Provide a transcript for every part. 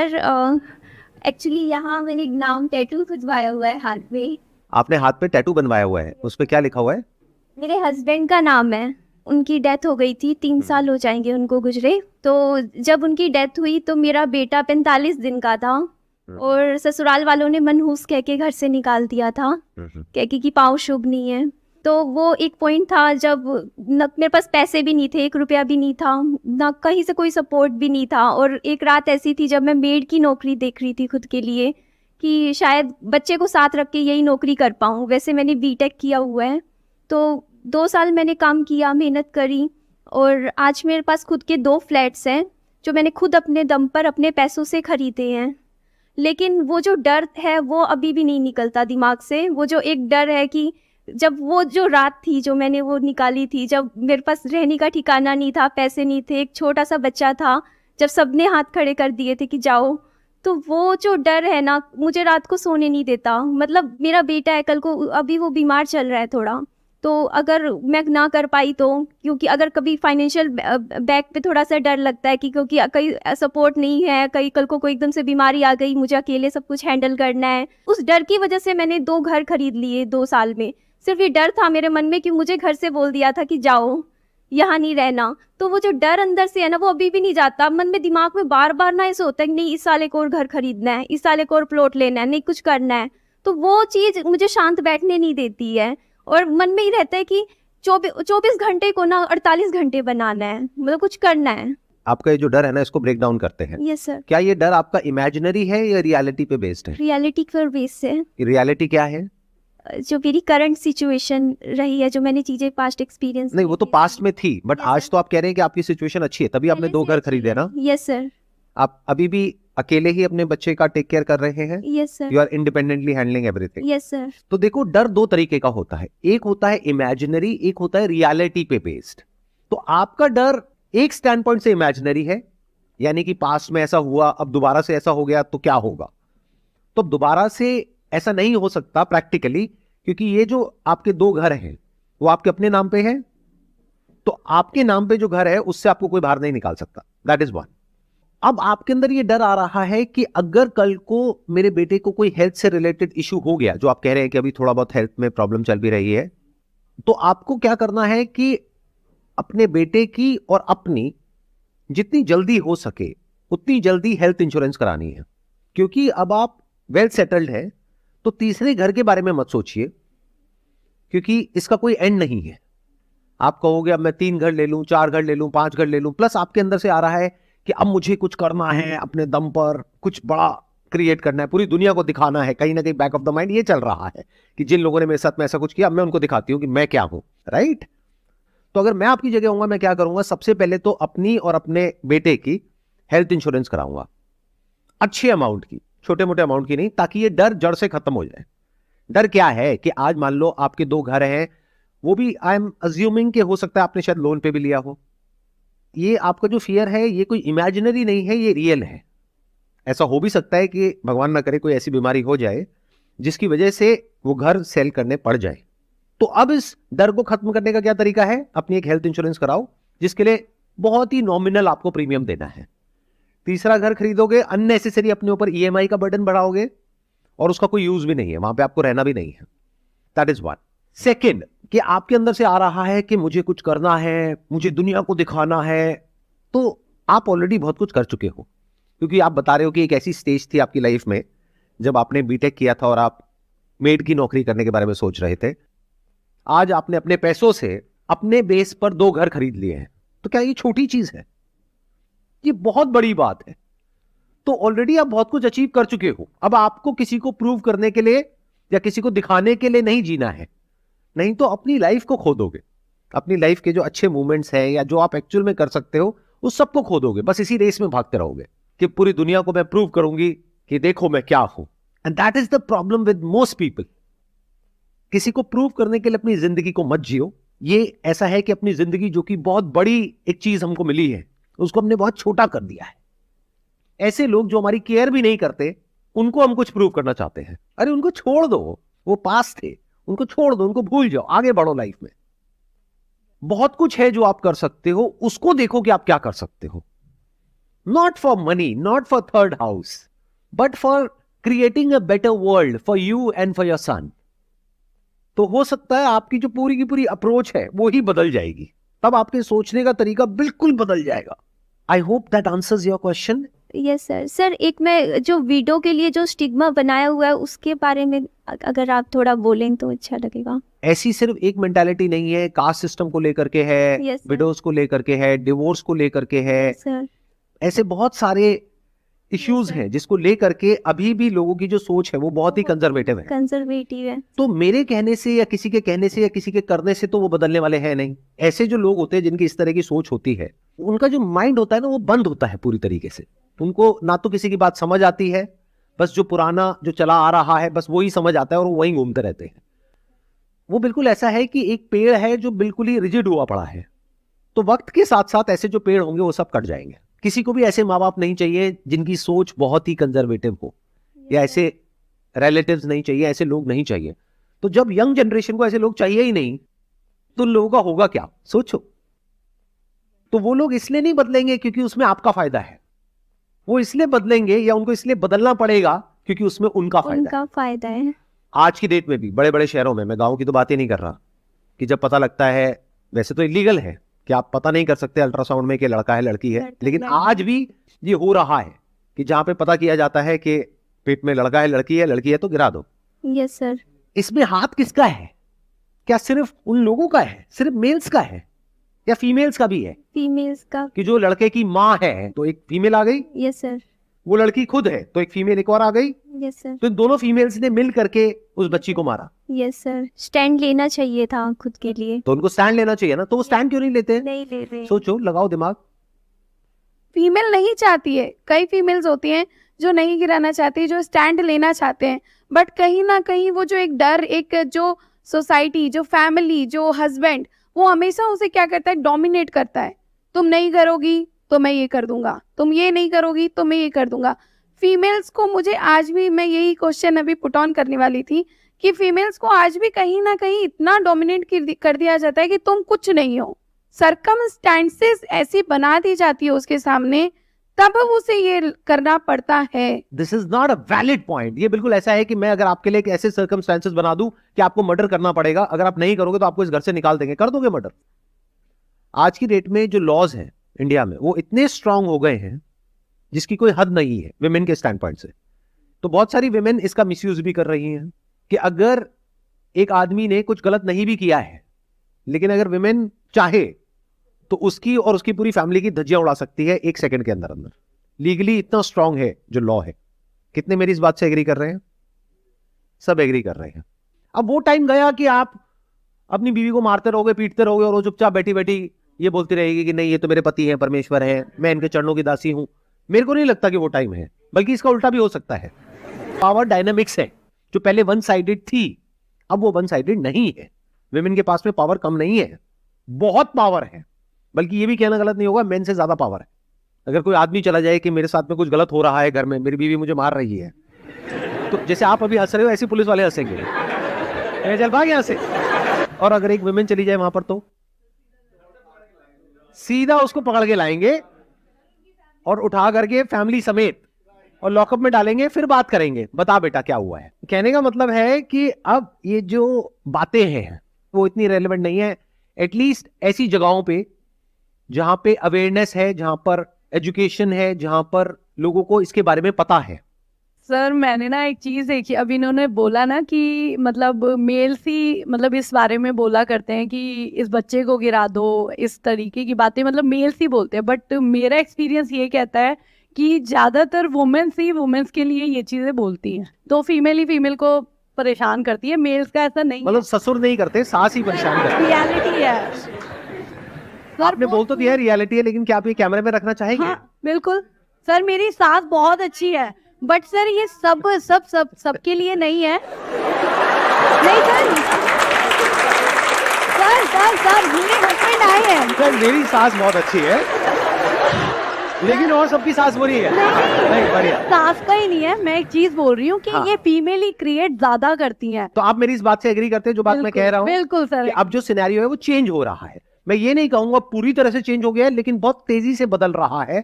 Sir actually यहाँ मैंने एक नाम टैटू खुजवाया हुआ है हाथ में। आपने हाथ पे टैटू बनवाया हुआ है, उस पे क्या लिखा हुआ है? मेरे हस्बैंड का नाम है। उनकी डेथ हो गई थी, 3 साल हो जाएंगे उनको गुजरे। तो जब उनकी डेथ हुई तो मेरा बेटा 45 दिन का था और ससुराल वालों ने मनहूस कह के घर से निकाल दिया था, कह के कि पाँव शुभ नहीं है। तो वो एक पॉइंट था जब न मेरे पास पैसे भी नहीं थे, 1 रुपया भी नहीं था, ना कहीं से कोई सपोर्ट भी नहीं था। और एक रात ऐसी थी जब मैं मेड की नौकरी देख रही थी खुद के लिए कि शायद बच्चे को साथ रख के यही नौकरी कर पाऊँ। वैसे मैंने बीटेक किया हुआ है, तो 2 साल मैंने काम किया, मेहनत करी और आज मेरे पास खुद के 2 फ्लैट्स हैं जो मैंने खुद अपने दम पर अपने पैसों से खरीदे हैं। लेकिन वो जो डर है वो अभी भी नहीं निकलता दिमाग से। वो जो एक डर है कि जब वो जो रात थी जो मैंने वो निकाली थी, जब मेरे पास रहने का ठिकाना नहीं था, पैसे नहीं थे, एक छोटा सा बच्चा था, जब सबने हाथ खड़े कर दिए थे कि जाओ, तो वो जो डर है ना मुझे रात को सोने नहीं देता। मतलब मेरा बेटा है, कल को अभी वो बीमार चल रहा है थोड़ा, तो अगर मैं ना कर पाई तो, क्योंकि अगर कभी फाइनेंशियल बैक पे थोड़ा सा डर लगता है कि क्योंकि कहीं सपोर्ट नहीं है, कहीं कल को कोई एकदम से बीमारी आ गई, मुझे अकेले सब कुछ हैंडल करना है। उस डर की वजह से मैंने 2 घर खरीद लिए 2 साल में। सिर्फ ये डर था मेरे मन में कि मुझे घर से बोल दिया था कि जाओ, यहाँ नहीं रहना। तो वो जो डर अंदर से है ना वो अभी भी नहीं जाता। मन में दिमाग में बार बार ना ऐसे होता है कि नहीं इस साल एक और घर खरीदना है, इस साल एक और प्लॉट लेना है, नहीं कुछ करना है। तो वो चीज़ मुझे शांत बैठने नहीं देती है और मन में ही रहता है कि 24 घंटे को ना 48 घंटे बनाना है, मतलब कुछ करना है। आपका ये जो डर है ना, इसको ब्रेक डाउन करते हैं। Yes sir. क्या ये डर आपका इमेजिनरी है या रियलिटी पे बेस्ड है? रियलिटी पर बेस से। रियलिटी क्या है? जो मेरी करंट सिचुएशन रही है, जो मैंने चीजें पास्ट एक्सपीरियंस नहीं, वो तो पास्ट में थी, बट Yes, आज sir. तो आप कह रहे हैं कि आपकी सिचुएशन अच्छी है, तभी आपने पहले 2 से घर अच्छी खरीदे है। ना। Yes sir. आप अभी भी अकेले ही अपने बच्चे का टेक केयर कर रहे हैं? Yes sir. You are independently handling everything? Yes sir. तो देखो, डर 2 तरीके का होता है, एक होता है इमेजिनरी, एक होता है रियलिटी पे बेस्ड। तो आपका डर एक स्टैंड पॉइंट से इमेजिनरी है, यानी कि पास्ट में ऐसा हुआ, अब दोबारा से ऐसा हो गया तो क्या होगा। तो दोबारा से ऐसा नहीं हो सकता प्रैक्टिकली, क्योंकि ये जो आपके 2 घर हैं वो आपके अपने नाम पे हैं। तो आपके नाम पे जो घर है उससे आपको कोई बाहर नहीं निकाल सकता, दैट इज वन। अब आपके अंदर ये डर आ रहा है कि अगर कल को मेरे बेटे को कोई हेल्थ से रिलेटेड इश्यू हो गया, जो आप कह रहे हैं कि अभी थोड़ा बहुत हेल्थ में प्रॉब्लम चल भी रही है, तो आपको क्या करना है कि अपने बेटे की और अपनी जितनी जल्दी हो सके उतनी जल्दी हेल्थ इंश्योरेंस करानी है। क्योंकि अब आप वेल सेटल्ड है, तो तीसरे घर के बारे में मत सोचिए, क्योंकि इसका कोई एंड नहीं है। आप कहोगे अब मैं 3 घर ले लूं, 4 घर ले लूं, 5 घर ले लूं, प्लस आपके अंदर से आ रहा है कि अब मुझे कुछ करना है, अपने दम पर कुछ बड़ा क्रिएट करना है, पूरी दुनिया को दिखाना है। कहीं ना कहीं बैक ऑफ द माइंड ये चल रहा है कि जिन लोगों ने मेरे साथ में ऐसा कुछ किया, अब मैं उनको दिखाती हूं कि मैं क्या हूं, राइट। तो अगर मैं आपकी जगह होऊंगा, मैं क्या करूंगा, सबसे पहले तो अपनी और अपने बेटे की हेल्थ इंश्योरेंस कराऊंगा, अच्छे अमाउंट की, छोटे मोटे अमाउंट की नहीं, ताकि ये डर जड़ से खत्म हो जाए। डर क्या है कि आज मान लो आपके 2 घर हैं, वो भी आई एम अज्यूमिंग कि हो सकता है आपने शायद लोन पे भी लिया हो। ये आपका जो फियर है ये कोई इमेजिनरी नहीं है, ये रियल है। ऐसा हो भी सकता है कि भगवान ना करे कोई ऐसी बीमारी हो जाए जिसकी वजह से वो घर सेल करने पड़ जाए। तो अब इस डर को खत्म करने का क्या तरीका है, अपनी एक हेल्थ इंश्योरेंस कराओ, जिसके लिए बहुत ही नॉमिनल आपको प्रीमियम देना है। तीसरा घर खरीदोगे, अननेसेसरी अपने ऊपर ईएमआई का बर्डन बढ़ाओगे और उसका कोई यूज भी नहीं है, वहां पे आपको रहना भी नहीं है। That is one. सेकेंड, कि आपके अंदर से आ रहा है कि मुझे कुछ करना है, मुझे दुनिया को दिखाना है। तो आप ऑलरेडी बहुत कुछ कर चुके हो, क्योंकि आप बता रहे हो कि एक ऐसी स्टेज थी आपकी लाइफ में जब आपने बीटेक किया था और आप मेड की नौकरी करने के बारे में सोच रहे थे। आज आपने अपने पैसों से अपने बेस पर 2 घर खरीद लिए हैं। तो क्या ये छोटी चीज है? ये बहुत बड़ी बात है। तो ऑलरेडी आप बहुत कुछ अचीव कर चुके हो। अब आपको किसी को प्रूव करने के लिए या किसी को दिखाने के लिए नहीं जीना है, नहीं तो अपनी लाइफ को खो दोगे। अपनी लाइफ के जो अच्छे मोमेंट्स हैं या जो आप एक्चुअल में कर सकते हो उस सबको खो दोगे। बस इसी रेस में भागते रहोगे कि पूरी दुनिया को मैं प्रूव करूंगी कि देखो मैं क्या हूं। And that is the problem with most people. किसी को प्रूव करने के लिए अपनी जिंदगी को मत जियो। ये ऐसा है कि अपनी जिंदगी, जो कि बहुत बड़ी एक चीज हमको मिली है, उसको हमने बहुत छोटा कर दिया है। ऐसे लोग जो हमारी केयर भी नहीं करते, उनको हम कुछ प्रूव करना चाहते हैं। अरे उनको छोड़ दो, वो पास थे, उनको छोड़ दो, उनको भूल जाओ, आगे बढ़ो लाइफ में। बहुत कुछ है जो आप कर सकते हो, उसको देखो कि आप क्या कर सकते हो। Not for money, not for third house, but for creating a better world for you and for your son, तो हो सकता है आपकी जो पूरी की पूरी अप्रोच है वो ही बदल जाएगी, तब आपके सोचने का तरीका बिल्कुल बदल जाएगा। I hope that answers your question. Yes sir. Sir एक मैं जो वीडो के लिए जो स्टिग्मा बनाया हुआ है उसके बारे में अगर आप थोड़ा बोलें तो अच्छा लगेगा। ऐसी सिर्फ एक मेंटालिटी नहीं है, कास्ट सिस्टम को लेकर के है, Yes, sir. विडोज को लेकर के है, डिवोर्स को लेकर के है, सर ऐसे बहुत सारे इश्यूज sir. हैं जिसको लेकर के अभी भी लोगों की जो सोच है वो बहुत ही कंजर्वेटिव है। कंजर्वेटिव है। तो मेरे कहने से या किसी के कहने से या किसी के करने से तो वो बदलने वाले हैं नहीं। ऐसे जो लोग होते हैं जिनकी इस तरह की सोच होती है, उनका जो माइंड होता है ना वो बंद होता है पूरी तरीके से। उनको ना तो किसी की बात समझ आती है, बस जो पुराना जो चला आ रहा है बस वही समझ आता है और वो वहीं घूमते रहते हैं। वो बिल्कुल ऐसा है कि एक पेड़ है जो बिल्कुल ही रिजिड हुआ पड़ा है, तो वक्त के साथ साथ ऐसे जो पेड़ होंगे वो सब कट जाएंगे। किसी को भी ऐसे माँ बाप नहीं चाहिए जिनकी सोच बहुत ही कंजर्वेटिव हो, या ऐसे रिलेटिव्स नहीं चाहिए, ऐसे लोग नहीं चाहिए। तो जब यंग जनरेशन को ऐसे लोग चाहिए ही नहीं तो उन लोगों का होगा क्या, सोचो। तो वो लोग इसलिए नहीं बदलेंगे क्योंकि उसमें आपका फायदा है, वो इसलिए बदलेंगे या उनको इसलिए बदलना पड़ेगा क्योंकि उसमें उनका फायदा है। आज की डेट में भी बड़े बड़े शहरों में, मैं गांव की तो बात ही नहीं कर रहा, कि जब पता लगता है, वैसे तो इलीगल है कि आप पता नहीं कर सकते अल्ट्रासाउंड में कि लड़का है लड़की है, लेकिन आज भी ये हो रहा है कि जहां पे पता किया जाता है कि पेट में लड़का है लड़की है तो गिरा दो। Yes sir. इसमें हाथ किसका है? क्या सिर्फ उन लोगों का है, सिर्फ मेल्स का है, या फीमेल्स का भी है? फीमेल्स का। कि जो लड़के की माँ है तो एक फीमेल आ गई, यस सर। वो लड़की खुद है तो एक फीमेल एक और आ गई, यस सर। तो दोनों फीमेल्स ने मिल करके उस बच्ची को मारा। Yes sir. स्टैंड लेना चाहिए था खुद के लिए। तो उनको स्टैंड लेना चाहिए ना, तो वो स्टैंड क्यों नहीं लेते? नहीं ले रहे। सोचो, लगाओ दिमाग। फीमेल नहीं चाहती है, कई फीमेल्स होती हैं जो नहीं गिराना चाहती, जो स्टैंड लेना चाहते हैं, बट कहीं ना कहीं वो जो एक डर, एक जो सोसाइटी, जो फैमिली, जो हस्बैंड, वो हमेशा उसे क्या करता है, डोमिनेट करता है। तुम नहीं करोगी तो मैं ये कर दूंगा, तुम ये नहीं करोगी तो मैं ये कर दूंगा। फीमेल्स को, मुझे आज भी, मैं यही क्वेश्चन अभी पुट ऑन करने वाली थी कि फीमेल्स को आज भी कहीं ना कहीं इतना डोमिनेट कर दिया जाता है कि तुम कुछ नहीं हो। सर्कमस्टेंसेस ऐसी बना दी जाती है उसके सामने, तब उसे ये करना पड़ता है। This is not a valid point. ये बिल्कुल ऐसा है कि मैं अगर आपके लिए एक ऐसे सर्कमस्टेंसेस बना दूं कि आपको मर्डर करना पड़ेगा, अगर आप नहीं करोगे तो आपको इस घर से निकाल देंगे, कर दोगे मर्डर? आज की डेट में जो लॉज हैं इंडिया में वो इतने स्ट्रांग हो गए हैं जिसकी कोई हद नहीं है विमेन के स्टैंड पॉइंट से। तो बहुत सारी विमेन इसका मिसयूज भी कर रही हैं कि अगर एक आदमी ने कुछ गलत नहीं भी किया है, लेकिन अगर विमेन चाहे तो उसकी और उसकी पूरी फैमिली की धज्जियां उड़ा सकती है एक सेकंड के अंदर अंदर। लीगली इतना स्ट्रांग है जो लॉ है। कितने मेरी इस बात से एग्री कर रहे हैं? सब एग्री कर रहे हैं। अब वो टाइम गया कि आप अपनी बीवी को मारते रहोगे, पीटते रहोगे और वो चुपचाप बैठी बैठी ये बोलती रहेगी कि नहीं ये तो मेरे पति हैं, परमेश्वर हैं, मैं इनके चरणों की दासी हूं। मेरे को नहीं लगता कि वो टाइम है, बल्कि इसका उल्टा भी हो सकता है। पावर डायनामिक्स है जो पहले वन साइडेड थी, अब वो वन साइडेड नहीं है। विमेन के पास में पावर कम नहीं है, बहुत पावर है। बल्कि ये भी कहना गलत नहीं होगा, मेन से ज्यादा पावर है। अगर कोई आदमी चला जाए कि मेरे साथ में कुछ गलत हो रहा है घर में, मेरी बीवी मुझे मार रही है, तो जैसे आप अभी हंस रहे हो ऐसे पुलिस वाले हंसेंगे, चल भाग यहां से। और अगर एक विमेन चली जाए वहां पर तो सीधा उसको पकड़ के लाएंगे और उठा करके फैमिली समेत और लॉकअप में डालेंगे, फिर बात करेंगे, बता बेटा क्या हुआ है। कहने का मतलब है कि अब ये जो बातें हैं वो इतनी रेलेवेंट नहीं है, एटलीस्ट ऐसी जगहों पे जहां पे अवेयरनेस है, जहां पर एजुकेशन है, जहां पर लोगों को इसके बारे में पता है। सर मैंने ना एक चीज देखी, अभी इन्होंने बोला ना कि मतलब मेल्स ही मतलब इस बारे में बोला करते हैं कि इस बच्चे को गिरा दो, इस तरीके की बातें मतलब मेल्स ही बोलते हैं। बट मेरा एक्सपीरियंस ये कहता है कि ज्यादातर वुमेन्स ही वुमेन्स के लिए ये चीजें बोलती हैं, तो फीमेल ही फीमेल को परेशान करती है। मेल्स का ऐसा नहीं, मतलब ससुर नहीं करते, सास ही परेशान करते। रियलिटी है। आपने बोल तो दिया रियलिटी है, लेकिन क्या आप ये कैमरे में रखना चाहेंगे? हाँ बिल्कुल सर, मेरी सास बहुत अच्छी है, बट सर ये सबके लिए नहीं है। नहीं सर मेरे हस्बैंड आए हैं। सर मेरी सास बहुत अच्छी है, लेकिन और सबकी सास बुरी है। नहीं बढ़िया। सास का ही नहीं है, मैं एक चीज बोल रही हूँ कि हाँ। ये फीमेल ही क्रिएट ज्यादा करती हैं। तो आप मेरी इस बात से एग्री करते हैं जो बात मैं कह रहा हूँ? बिल्कुल सर। कि अब जो सिनेरियो है वो चेंज हो रहा है। मैं ये नहीं कहूंगा पूरी तरह से चेंज हो गया है, लेकिन बहुत तेजी से बदल रहा है।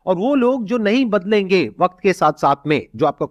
और वो लोग जो नहीं बदलेंगे वक्त के साथ साथ में, जो आपका